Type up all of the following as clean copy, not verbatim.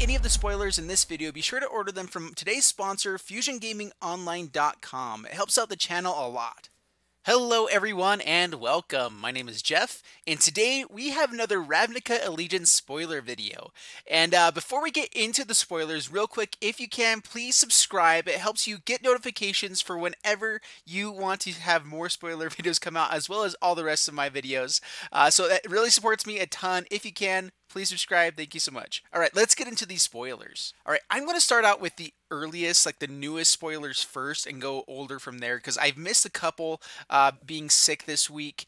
any of the spoilers in this video, be sure to order them from today's sponsor, FusionGamingOnline.com. It helps out the channel a lot. Hello everyone and welcome. My name is Jeff, and today we have another Ravnica Allegiance spoiler video. And before we get into the spoilers, real quick, if you can, please subscribe. It helps you get notifications for whenever you want to have more spoiler videos come out, as well as all the rest of my videos. So that really supports me a ton. If you can, please subscribe. Thank you so much. All right, let's get into these spoilers. All right, I'm going to start out with the earliest, like the newest spoilers first, and go older from there because I've missed a couple being sick this week.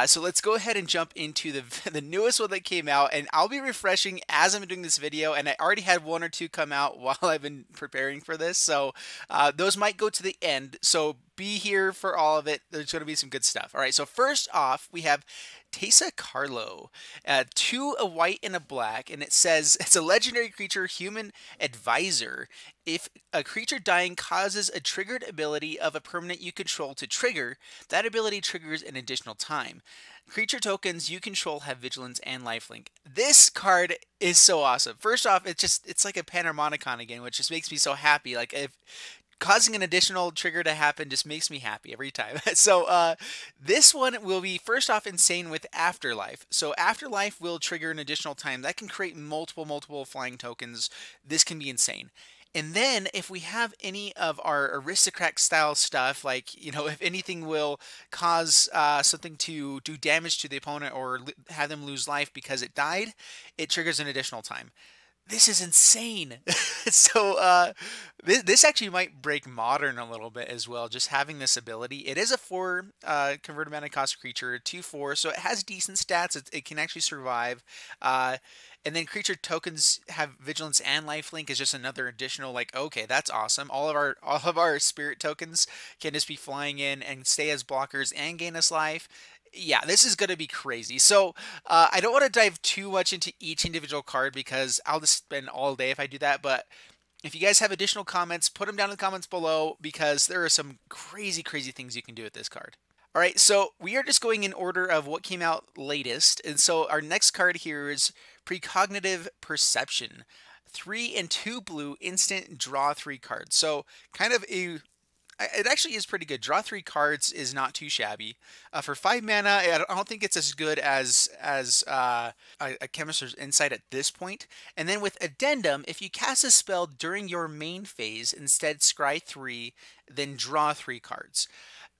So let's go ahead and jump into the newest one that came out, and I'll be refreshing as I'm doing this video, and I already had one or two come out while I've been preparing for this, so those might go to the end, so be here for all of it. There's going to be some good stuff. All right, so first off, we have Teysa Carlo, 2 a white and a black, and it says it's a legendary creature, human advisor. If a creature dying causes a triggered ability of a permanent you control to trigger, that ability triggers an additional time. Creature tokens you control have vigilance and lifelink. This card is so awesome. First off, it's like a Panharmonicon again, which just makes me so happy. Like, if causing an additional trigger to happen just makes me happy every time. So this one will be, first off, insane with Afterlife. So Afterlife will trigger an additional time. That can create multiple flying tokens. This can be insane. And then if we have any of our aristocrat style stuff, like, you know, if anything will cause something to do damage to the opponent or have them lose life because it died, it triggers an additional time. This is insane. So this actually might break Modern a little bit as well, just having this ability. It is a 4 converted mana cost creature, 2/4, so it has decent stats. It can actually survive. And then creature tokens have vigilance and lifelink is just another additional, like, okay, that's awesome. All of our spirit tokens can just be flying in and stay as blockers and gain us life. Yeah, this is going to be crazy. So I don't want to dive too much into each individual card because I'll just spend all day if I do that. But if you guys have additional comments, put them down in the comments below because there are some crazy things you can do with this card. All right, so we are just going in order of what came out latest. And so our next card here is Precognitive Perception. 3 and 2 blue, instant, draw 3 cards. So kind of it actually is pretty good. Draw 3 cards is not too shabby. For 5 mana, I don't think it's as good as a Chemist's Insight at this point. And then with Addendum, if you cast a spell during your main phase, instead scry 3, then draw 3 cards.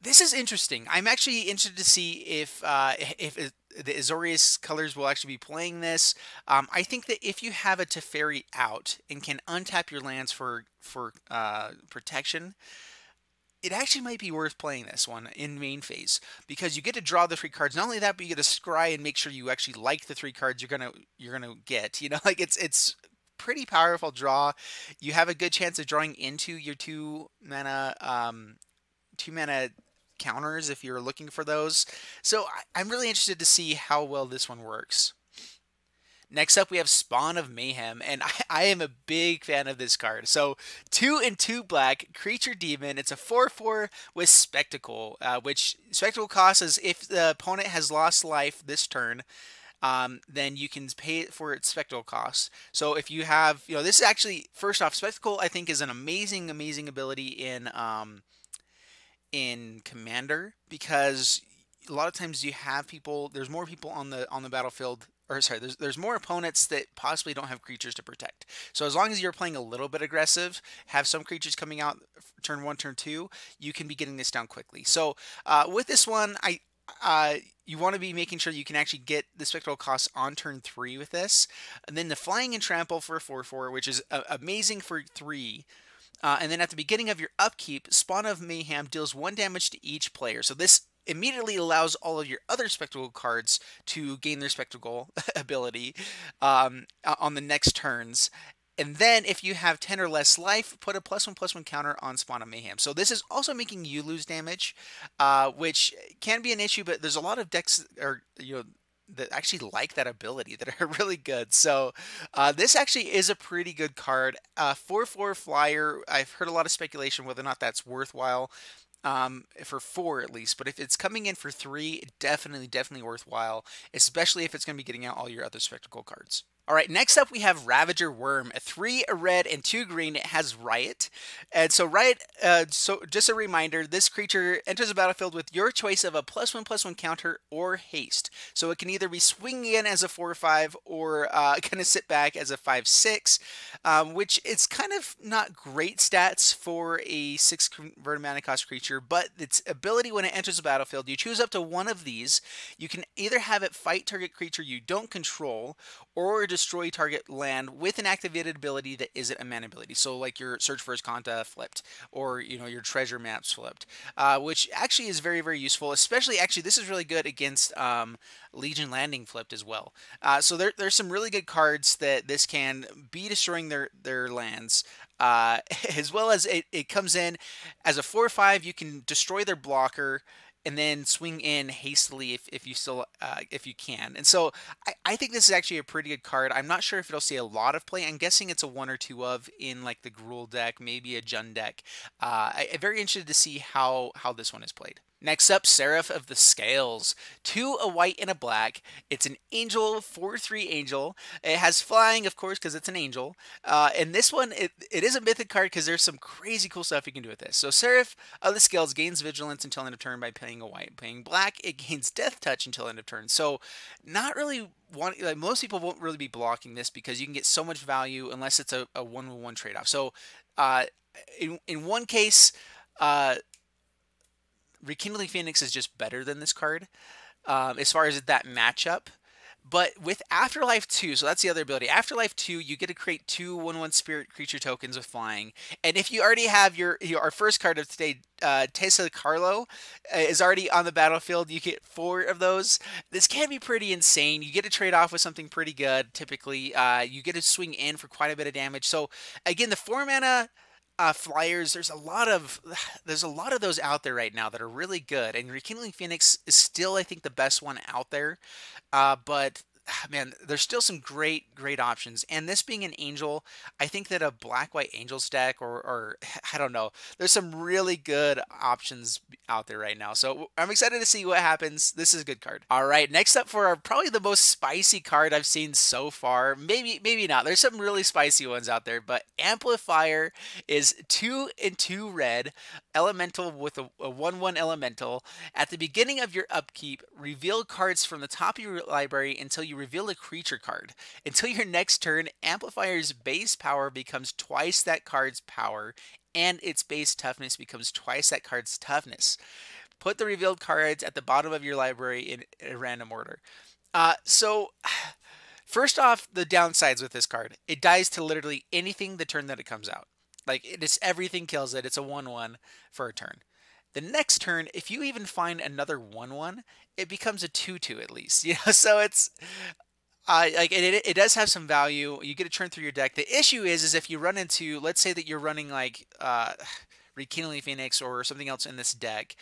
This is interesting. I'm actually interested to see if the Azorius colors will actually be playing this. I think that if you have a Teferi out and can untap your lands for protection, it actually might be worth playing this one in main phase because you get to draw the 3 cards. Not only that, but you get to scry and make sure you actually like the 3 cards you're gonna get. You know, like it's pretty powerful draw. You have a good chance of drawing into your 2 mana counters if you're looking for those. So I'm really interested to see how well this one works. Next up, we have Spawn of Mayhem, and I am a big fan of this card. So 2 and 2 black, creature demon. It's a 4/4 with Spectacle, which Spectacle costs is if the opponent has lost life this turn, then you can pay it for its Spectacle cost. So if you have, you know, this is actually, first off, Spectacle I think is an amazing ability in Commander, because a lot of times you have people, there's more people on the battlefield, or sorry, there's more opponents that possibly don't have creatures to protect. So as long as you're playing a little bit aggressive, have some creatures coming out turn 1, turn 2, you can be getting this down quickly. So with this one, you want to be making sure you can actually get the Spectral costs on turn 3 with this. And then the Flying and Trample for 4/4, which is amazing for 3. And then at the beginning of your upkeep, Spawn of Mayhem deals 1 damage to each player. So this immediately allows all of your other Spectacle cards to gain their Spectacle ability on the next turns. And then if you have 10 or less life, put a +1/+1 counter on Spawn of Mayhem. So this is also making you lose damage, which can be an issue, but there's a lot of decks, or, you know, that actually like that ability, that are really good. So this actually is a pretty good card. 4/4 flyer, I've heard a lot of speculation whether or not that's worthwhile for 4 at least. But if it's coming in for 3, definitely worthwhile, especially if it's going to be getting out all your other Spectacle cards. All right, next up we have Ravager Worm, a 3, a red, and 2 green. It has Riot. And so Riot, so just a reminder, this creature enters the battlefield with your choice of a +1/+1 counter or haste. So it can either be swinging in as a 4/5 or kind of sit back as a 5/6, which it's kind of not great stats for a 6 converted mana cost creature, but its ability when it enters the battlefield, you choose up to one of these. You can either have it fight target creature you don't control, or destroy target land with an activated ability that isn't a mana ability. So like your Search for Azcanta flipped, or your treasure maps flipped, which actually is very, very useful. Especially, actually, this is really good against Legion Landing flipped as well. So there's some really good cards that this can be destroying their lands. As well as it comes in as a 4/5, you can destroy their blocker and then swing in hastily if you still if you can. And so I think this is actually a pretty good card. I'm not sure if it'll see a lot of play. I'm guessing it's a 1 or 2 of in like the Gruul deck, maybe a Jund deck. I'm very interested to see how this one is played. Next up, Seraph of the Scales. 2, a white, and a black. It's an angel, 4/3 angel. It has flying, of course, because it's an angel. And this one, it is a mythic card because there's some crazy cool stuff you can do with this. So Seraph of the Scales gains vigilance until end of turn by paying a white. Paying black, it gains death touch until end of turn. So not really like most people won't really be blocking this because you can get so much value unless it's a 1/1 trade-off. So in one case, Rekindling Phoenix is just better than this card as far as that matchup. But with Afterlife 2, so that's the other ability. Afterlife 2, you get to create 2 1/1 spirit creature tokens with flying. And if you already have our first card of today, Tessa Carlo, is already on the battlefield, you get 4 of those. This can be pretty insane. You get to trade off with something pretty good, typically. You get to swing in for quite a bit of damage. So, again, the 4 mana flyers, there's a lot of those out there right now that are really good, and Rekindling Phoenix is still, I think, the best one out there. But man, there's still some great options. And this being an angel, I think that a black-white angel stack, or I don't know, there's some really good options out there right now. So I'm excited to see what happens. This is a good card. All right, next up for probably the most spicy card I've seen so far. Maybe not. There's some really spicy ones out there, but Amplifier is 2 and 2 red elemental with a 1/1 elemental. At the beginning of your upkeep, reveal cards from the top of your library until you reveal a creature card. Until your next turn, Amplifier's base power becomes twice that card's power, and its base toughness becomes twice that card's toughness. Put the revealed cards at the bottom of your library in a random order. So, first off, the downsides with this card. It dies to literally anything the turn that it comes out. Like, everything kills it. It's a 1/1 for a turn. The next turn, if you even find another 1/1, it becomes a 2/2 at least. So it's like it does have some value. You get to turn through your deck. The issue is if you run into, let's say that you're running like Rekindling Phoenix or something else in this deck.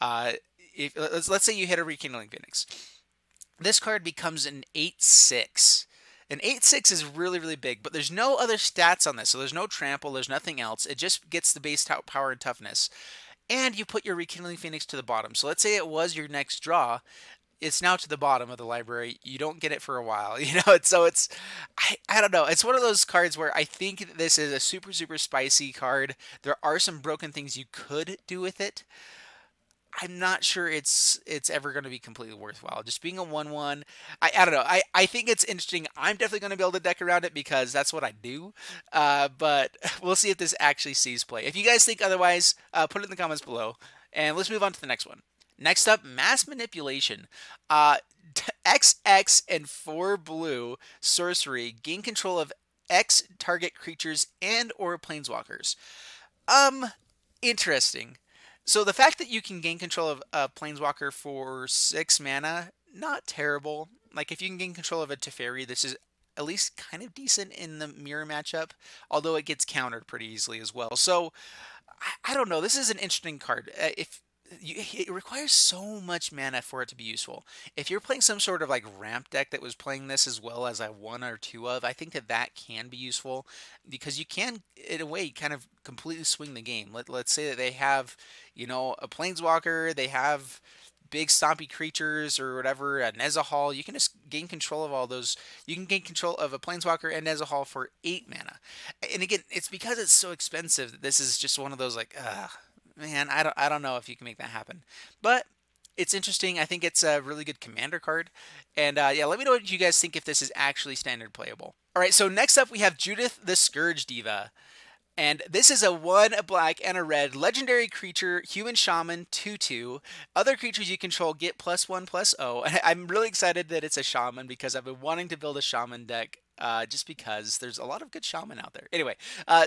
If let's say you hit a Rekindling Phoenix, this card becomes an 8/6. An 8/6 is really, really big, but there's no other stats on this. So there's no trample, there's nothing else. It just gets the base power and toughness. And you put your Rekindling Phoenix to the bottom. So let's say it was your next draw. It's now to the bottom of the library. You don't get it for a while, So it's, I don't know. It's one of those cards where I think this is a super, super spicy card. There are some broken things you could do with it. I'm not sure it's ever going to be completely worthwhile. Just being a 1/1, I don't know. I think it's interesting. I'm definitely going to build a deck around it because that's what I do. But we'll see if this actually sees play. If you guys think otherwise, put it in the comments below. And let's move on to the next one. Next up, Mass Manipulation. XX and 4 blue sorcery. Gain control of X target creatures and or planeswalkers. Interesting. So the fact that you can gain control of a Planeswalker for 6 mana, not terrible. Like if you can gain control of a Teferi, this is at least kind of decent in the mirror matchup, although it gets countered pretty easily as well. So I don't know. This is an interesting card. It requires so much mana for it to be useful. If you're playing some sort of like ramp deck that was playing this as well as I 1 or 2 of, I think that can be useful because you can, in a way, kind of completely swing the game. Let's say that they have, a Planeswalker, they have big stompy creatures or whatever, a Nezahal, you can just gain control of all those. You can gain control of a Planeswalker and Nezahal for 8 mana. And again, it's because it's so expensive that this is just one of those like, man, I don't know if you can make that happen. But it's interesting. I think it's a really good commander card. And yeah, let me know what you guys think if this is actually standard playable. All right, so next up we have Judith the Scourge Diva. And this is a 1, a black, and a red legendary creature, human shaman, 2/2. Other creatures you control get +1/+0. I'm really excited that it's a shaman because I've been wanting to build a shaman deck just because there's a lot of good shaman out there. Anyway,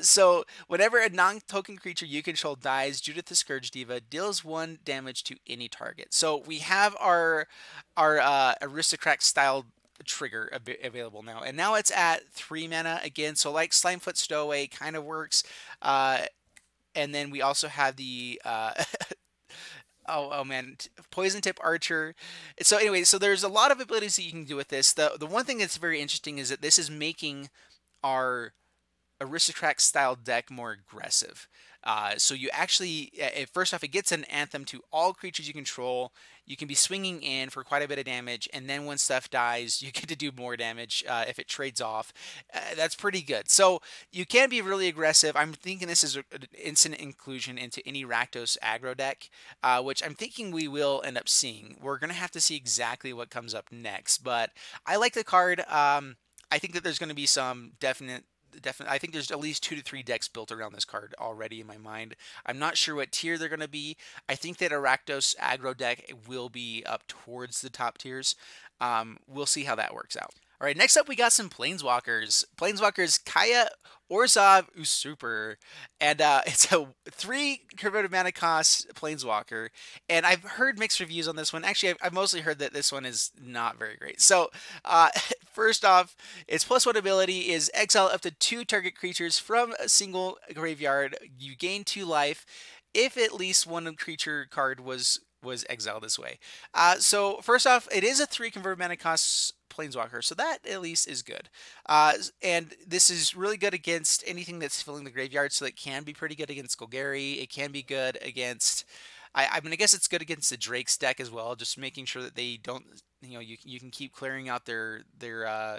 so whenever a non-token creature you control dies, Judith the Scourge Diva deals 1 damage to any target. So we have our aristocrat style trigger available now, and now it's at 3 mana again, so like Slimefoot Stowaway kind of works. And then we also have the oh man, Poison Tip Archer. So anyway, so there's a lot of abilities that you can do with this. The one thing that's very interesting is that this is making our aristocrat style deck more aggressive. So you actually, first off, it gets an anthem to all creatures you control. You can be swinging in for quite a bit of damage, and then when stuff dies, you get to do more damage if it trades off. That's pretty good. So you can be really aggressive. I'm thinking this is an instant inclusion into any Rakdos aggro deck, which I'm thinking we will end up seeing. We're going to have to see exactly what comes up next, but I like the card. I think that there's going to be some definitely, I think there's at least 2 to 3 decks built around this card already in my mind. I'm not sure what tier they're going to be. I think that a Rakdos aggro deck will be up towards the top tiers. We'll see how that works out. All right, next up we got some Planeswalkers. Planeswalkers Kaya Orzhov Usurper. And it's a 3 converted mana cost Planeswalker. And I've heard mixed reviews on this one. Actually, I've mostly heard that this one is not very great. So first off, its +1 ability is exile up to 2 target creatures from a single graveyard. You gain 2 life if at least one creature card was exiled this way. So first off, it is a 3 converted mana cost Planeswalker, so that at least is good. And this is really good against anything that's filling the graveyard, so it can be pretty good against Golgari. It can be good against, I mean, I guess it's good against the Drake's deck as well, just making sure that they don't, you know, you can keep clearing out their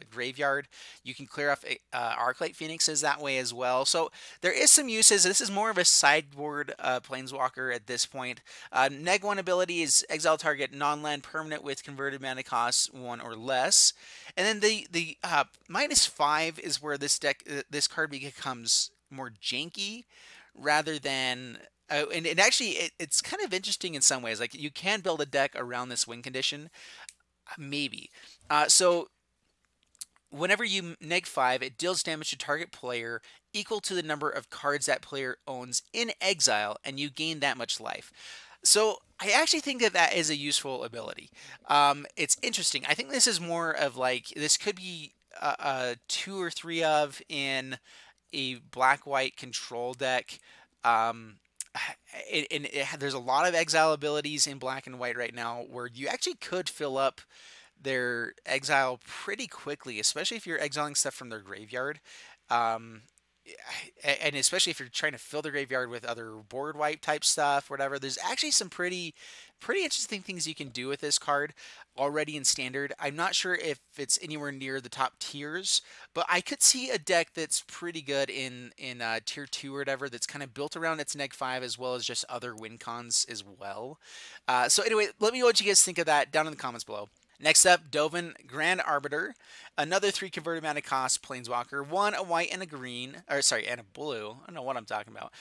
graveyard. You can clear off Arclight Phoenixes that way as well. So there is some uses. This is more of a sideboard Planeswalker at this point. Neg 1 ability is exile target non-land permanent with converted mana cost 1 or less. And then the -5 is where this this card becomes more janky rather than. And actually, it's kind of interesting in some ways. Like, you can build a deck around this win condition. Maybe. So whenever you -5, it deals damage to target player equal to the number of cards that player owns in exile, and you gain that much life. So I actually think that that is a useful ability. It's interesting. I think this is more of like, this could be 2 or 3 of in a black-white control deck. There's a lot of exile abilities in black and white right now where you actually could fill up their exile pretty quickly, especially if you're exiling stuff from their graveyard. And especially if you're trying to fill the graveyard with other board wipe type stuff, whatever. There's actually some pretty interesting things you can do with this card already in standard. I'm not sure if it's anywhere near the top tiers, but I could see a deck that's pretty good in tier 2 or whatever, that's kind of built around its -5 as well as just other win cons as well. So anyway, let me know what you guys think of that down in the comments below. Next up, Dovin, Grand Arbiter, another 3 converted mana cost Planeswalker, 1 a white and a green, or sorry, and a blue. I don't know what I'm talking about.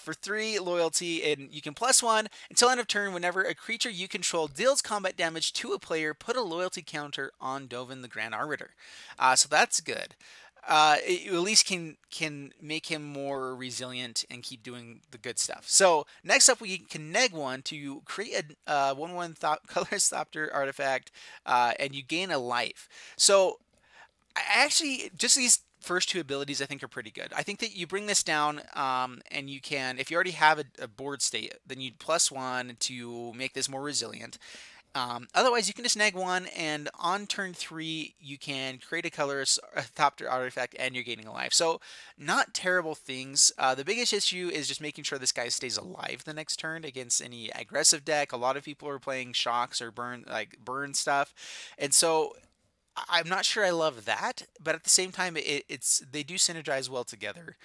For 3 loyalty, and you can +1 until end of turn. Whenever a creature you control deals combat damage to a player, put a loyalty counter on Dovin the Grand Arbiter. So that's good. It at least can make him more resilient and keep doing the good stuff. So next up, we can neg 1 to create a 1/1 Colorless Thopter artifact, and you gain a life. So actually, just these first 2 abilities I think are pretty good. I think that you bring this down, and you can, if you already have a board state, then you +1 to make this more resilient. Otherwise, you can just neg one, and on turn 3, you can create a colorless top tier artifact, and you're gaining a life. So, not terrible things. The biggest issue is just making sure this guy stays alive the next turn against any aggressive deck. A lot of people are playing shocks or burn stuff, and so I'm not sure I love that, but at the same time, it's they do synergize well together.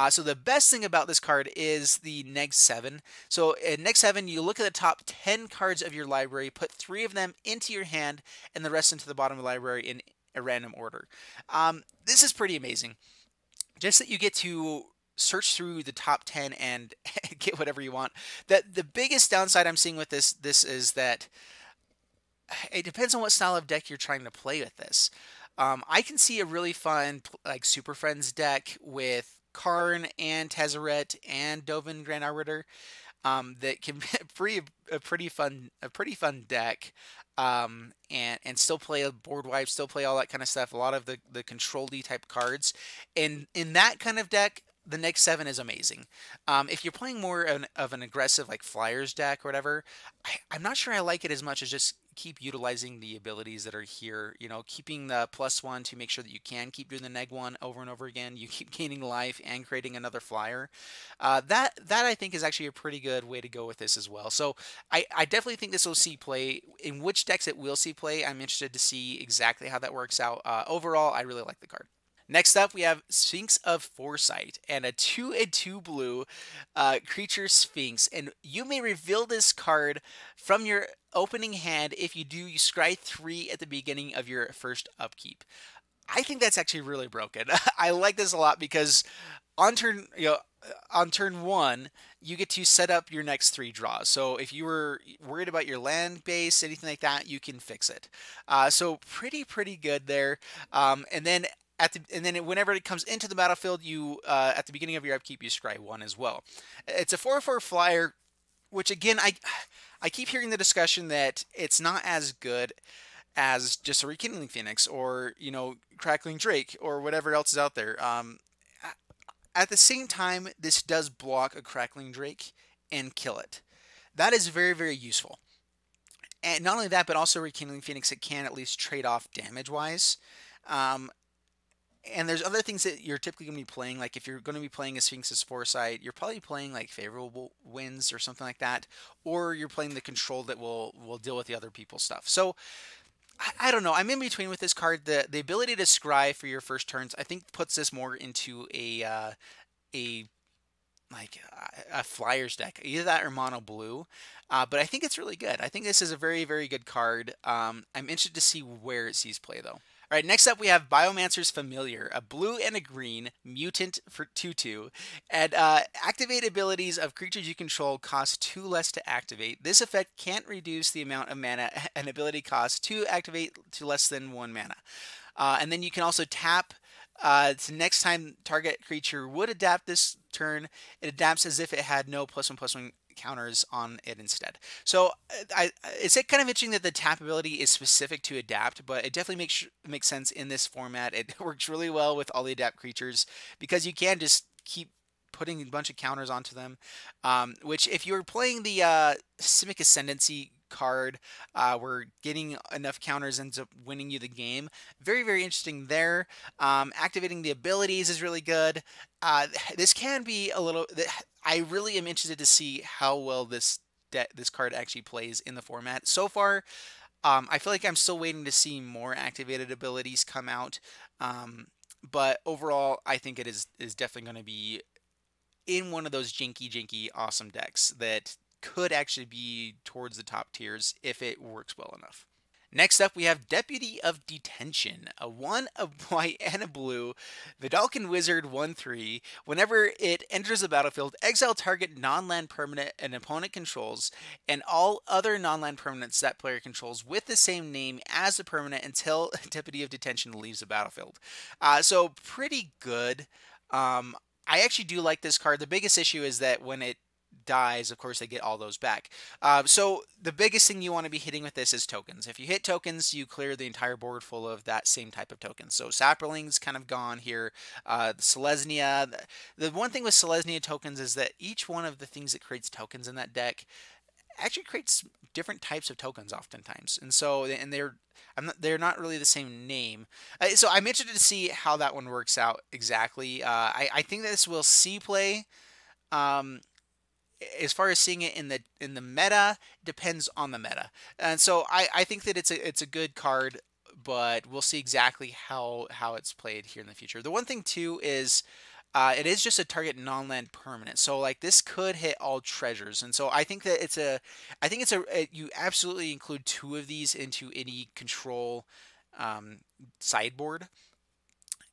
So the best thing about this card is the Neg 7. So in Neg 7, you look at the top 10 cards of your library, put 3 of them into your hand, and the rest into the bottom of the library in a random order. This is pretty amazing. Just that you get to search through the top 10 and get whatever you want. The biggest downside I'm seeing with this is that it depends on what style of deck you're trying to play with this. I can see a really fun like Super Friends deck with Karn and Tezzeret and Dovin Grand Arbiter that can be a pretty fun deck. And still play a board wipe, still play all that kind of stuff. A lot of the control-y type cards, and in that kind of deck, the next 7 is amazing. If you're playing more of an aggressive like Flyers deck or whatever, I'm not sure I like it as much as just keep utilizing the abilities that are here. You know, keeping the +1 to make sure that you can keep doing the neg 1 over and over again. You keep gaining life and creating another flyer. That I think is actually a pretty good way to go with this as well. So I definitely think this will see play. In which decks it will see play, I'm interested to see exactly how that works out. Overall, I really like the card. Next up, we have Sphinx of Foresight and a 2/2 blue creature Sphinx. And you may reveal this card from your opening hand. If you do, you scry 3 at the beginning of your first upkeep. I think that's actually really broken. I like this a lot because on turn 1, you get to set up your next 3 draws. So if you were worried about your land base, anything like that, you can fix it. So pretty good there. And then whenever it comes into the battlefield, you at the beginning of your upkeep, you scry 1 as well. It's a 4/4 flyer, which again, I keep hearing the discussion that it's not as good as just a Rekindling Phoenix or, you know, Crackling Drake or whatever else is out there. At the same time, this does block a Crackling Drake and kill it. That is very useful. And not only that, but also Rekindling Phoenix, it can at least trade off damage-wise. And there's other things that you're typically going to be playing. Like if you're going to be playing a Sphinx's Foresight, you're probably playing like favorable winds or something like that. Or you're playing the control that will deal with the other people's stuff. So I don't know. I'm in between with this card. The ability to scry for your first turns, I think, puts this more into a Flyers deck, either that or mono blue. But I think it's really good. I think this is a very good card. I'm interested to see where it sees play though. All right, next up we have Biomancer's Familiar, a blue and a green mutant for 2/2, and activate abilities of creatures you control cost 2 less to activate. This effect can't reduce the amount of mana an ability costs to activate to less than 1 mana. And then you can also tap. So next time target creature would adapt this turn, it adapts as if it had no +1/+1 counters on it instead. So it's kind of interesting that the tap ability is specific to adapt, but it definitely makes sense in this format. It works really well with all the adapt creatures because you can just keep putting a bunch of counters onto them, which if you're playing the Simic Ascendancy card where getting enough counters ends up winning you the game. Very interesting there. Activating the abilities is really good. This can be a little... I really am interested to see how well this card actually plays in the format. So far, I feel like I'm still waiting to see more activated abilities come out. But overall, I think it is definitely going to be in one of those janky awesome decks that could actually be towards the top tiers if it works well enough. Next up, we have Deputy of Detention, a 1, a white, and a blue Vidalcan Wizard 1/3. Whenever it enters the battlefield, exile target non-land permanent an opponent controls and all other non-land permanents that player controls with the same name as the permanent until Deputy of Detention leaves the battlefield. So pretty good. I actually do like this card. The biggest issue is that when it dies, of course, they get all those back. So the biggest thing you want to be hitting with this is tokens. If you hit tokens, you clear the entire board full of that same type of token. So Saproling's kind of gone here. Selesnya. The one thing with Selesnya tokens is that each one of the things that creates tokens in that deck actually creates different types of tokens oftentimes, and so they're not really the same name. So I'm interested to see how that one works out exactly. I think that this will see play. Um, as far as seeing it in the meta, depends on the meta, and so I think that it's a good card, but we'll see exactly how it's played here in the future. The one thing too is it is just a target non-land permanent, so like this could hit all treasures, and so I think that you absolutely include two of these into any control sideboard,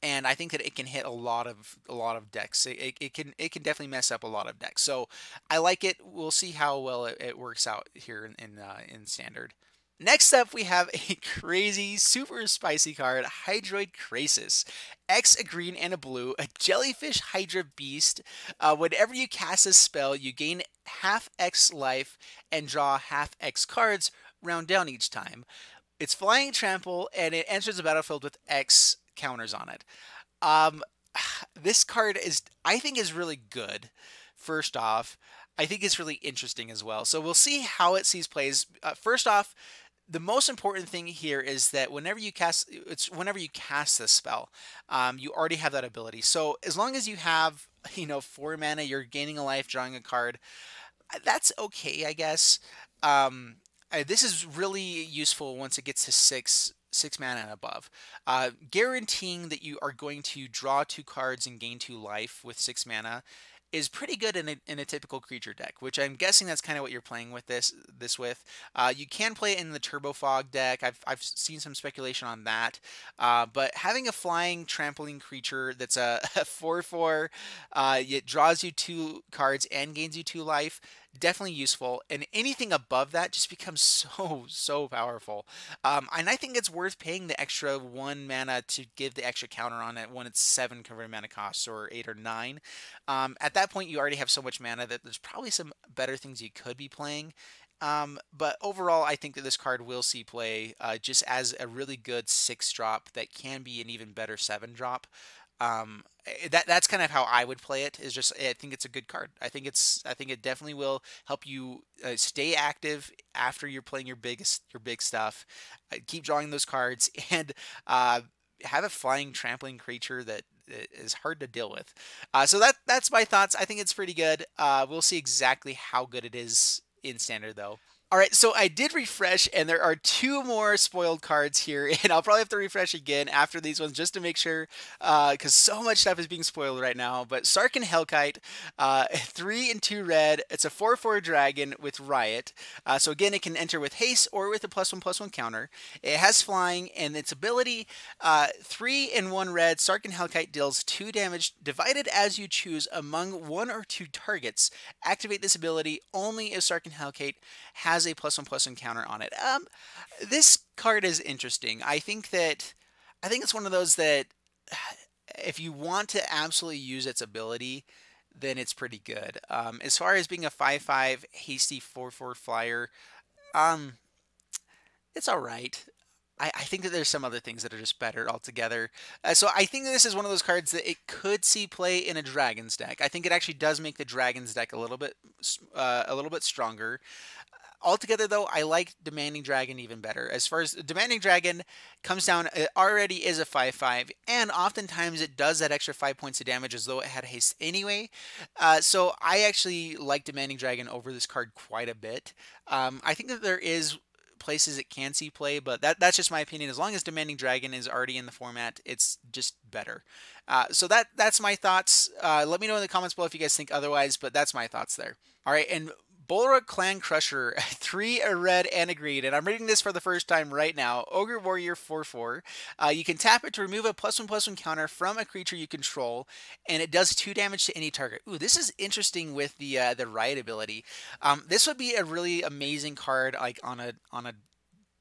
and I think that it can hit a lot of decks. It can definitely mess up a lot of decks. So I like it. We'll see how well it works out here in standard. Next up, we have a crazy, super spicy card, Hydroid Krasis. X, a green and a blue, a jellyfish Hydra beast. Whenever you cast a spell, you gain half X life and draw half X cards, round down each time. It's flying trample, and it enters the battlefield with X counters on it. Um, this card I think, is really good. First off, I think it's really interesting as well. So we'll see how it sees plays. First off, the most important thing here is that whenever you cast this spell, you already have that ability. So as long as you have 4 mana, you're gaining a life, drawing a card. That's okay, I guess. This is really useful once it gets to six mana and above. Guaranteeing that you are going to draw 2 cards and gain 2 life with 6 mana is pretty good in a typical creature deck, which I'm guessing that's kind of what you're playing with this with. You can play it in the Turbo Fog deck. I've seen some speculation on that, but having a flying trampling creature that's a 4/4, it draws you 2 cards and gains you 2 life. Definitely useful, and anything above that just becomes so powerful. And I think it's worth paying the extra 1 mana to give the extra counter on it when it's 7 converted mana costs, or 8 or 9. At that point, you already have so much mana that there's probably some better things you could be playing. But overall, I think that this card will see play just as a really good 6-drop that can be an even better 7-drop. That's kind of how I would play it. Is just, I think it's a good card. I think it definitely will help you stay active after you're playing your big stuff. Keep drawing those cards, and have a flying trampling creature that is hard to deal with. So that's my thoughts. I think it's pretty good. We'll see exactly how good it is in standard, though. All right, so I did refresh, and there are 2 more spoiled cards here, and I'll probably have to refresh again after these ones just to make sure, because so much stuff is being spoiled right now. But Sarkhan Hellkite, 3 and 2 red. It's a 4/4 dragon with Riot. So again, it can enter with haste or with a +1/+1 counter. It has flying, and its ability, 3 and 1 red. Sarkhan Hellkite deals 2 damage divided as you choose among 1 or 2 targets. Activate this ability only if Sarkhan Hellkite has a +1/+1 counter on it. This card is interesting. I think it's one of those that if you want to absolutely use its ability, then it's pretty good. As far as being a 5/5 hasty 4/4 flyer, it's all right. I think that there's some other things that are just better altogether. So I think that this is one of those cards that it could see play in a Dragons deck. I think it actually does make the Dragons deck a little bit stronger. Altogether, though, I like Demanding Dragon even better. As far as Demanding Dragon comes down, it already is a 5/5, and oftentimes it does that extra 5 points of damage as though it had haste anyway. So I actually like Demanding Dragon over this card quite a bit. I think that there is places it can see play, but that's just my opinion. As long as Demanding Dragon is already in the format, it's just better. So that's my thoughts. Let me know in the comments below if you guys think otherwise, but that's my thoughts there. All right, and Bolruk Clan Crusher, 3 a red and a green, and I'm reading this for the first time right now. Ogre Warrior 4/4. You can tap it to remove a +1/+1 counter from a creature you control, and it does 2 damage to any target. Ooh, this is interesting with the Riot ability. This would be a really amazing card, like on a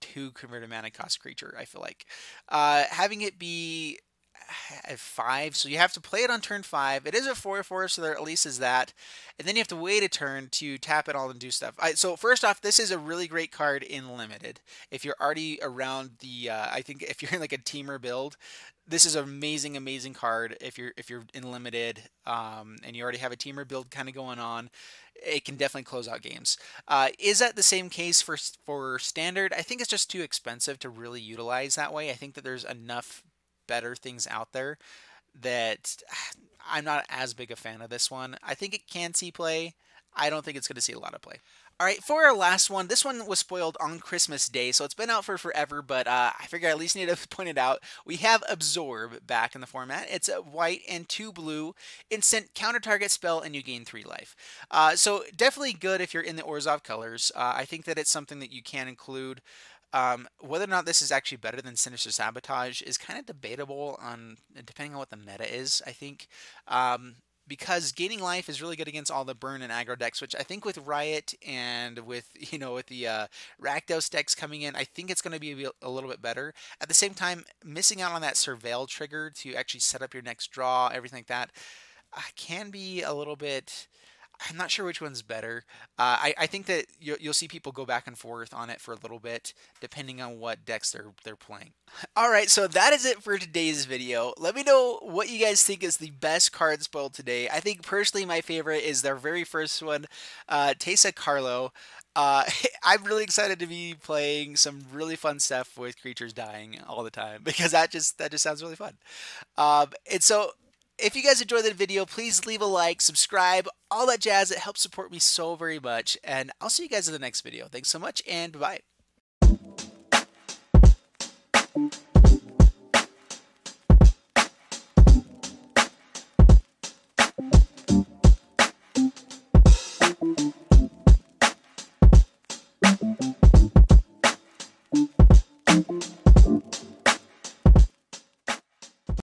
2 converted mana cost creature. I feel like having it be at 5, so you have to play it on turn 5. It is a 4/4, so there at least is that. And then you have to wait a turn to tap it all and do stuff. So first off, this is a really great card in Limited. If you're already around the, I think if you're in like a teamer build, this is an amazing, amazing card. If you're in Limited, and you already have a teamer build kind of going on, it can definitely close out games. Is that the same case for Standard? I think it's just too expensive to really utilize that way. I think that there's enough better things out there that I'm not as big a fan of this one. I think it can see play. I don't think it's going to see a lot of play. All right, for our last one, this one was spoiled on Christmas Day, so it's been out for forever, but I figure I at least need to point it out. We have Absorb back in the format. It's a white and 2 blue, instant counter target spell, and you gain 3 life. So definitely good if you're in the Orzhov colors. I think that it's something that you can include. Whether or not this is actually better than Sinister Sabotage is kind of debatable on depending on what the meta is, I think. Because gaining life is really good against all the burn and aggro decks, which I think with Riot and with with the Rakdos decks coming in, I think it's going to be a little bit better. At the same time, missing out on that Surveil trigger to actually set up your next draw, everything like that, can be a little bit. I'm not sure which one's better. I think that you'll see people go back and forth on it for a little bit, depending on what decks they're playing. All right, so that is it for today's video. Let me know what you guys think is the best card spoiled today. I think personally my favorite is their very first one, Teysa Carlo. I'm really excited to be playing some really fun stuff with creatures dying all the time because that just sounds really fun. And so. If you guys enjoyed the video, please leave a like, subscribe, all that jazz. It helps support me so very much. And I'll see you guys in the next video. Thanks so much, and bye-bye.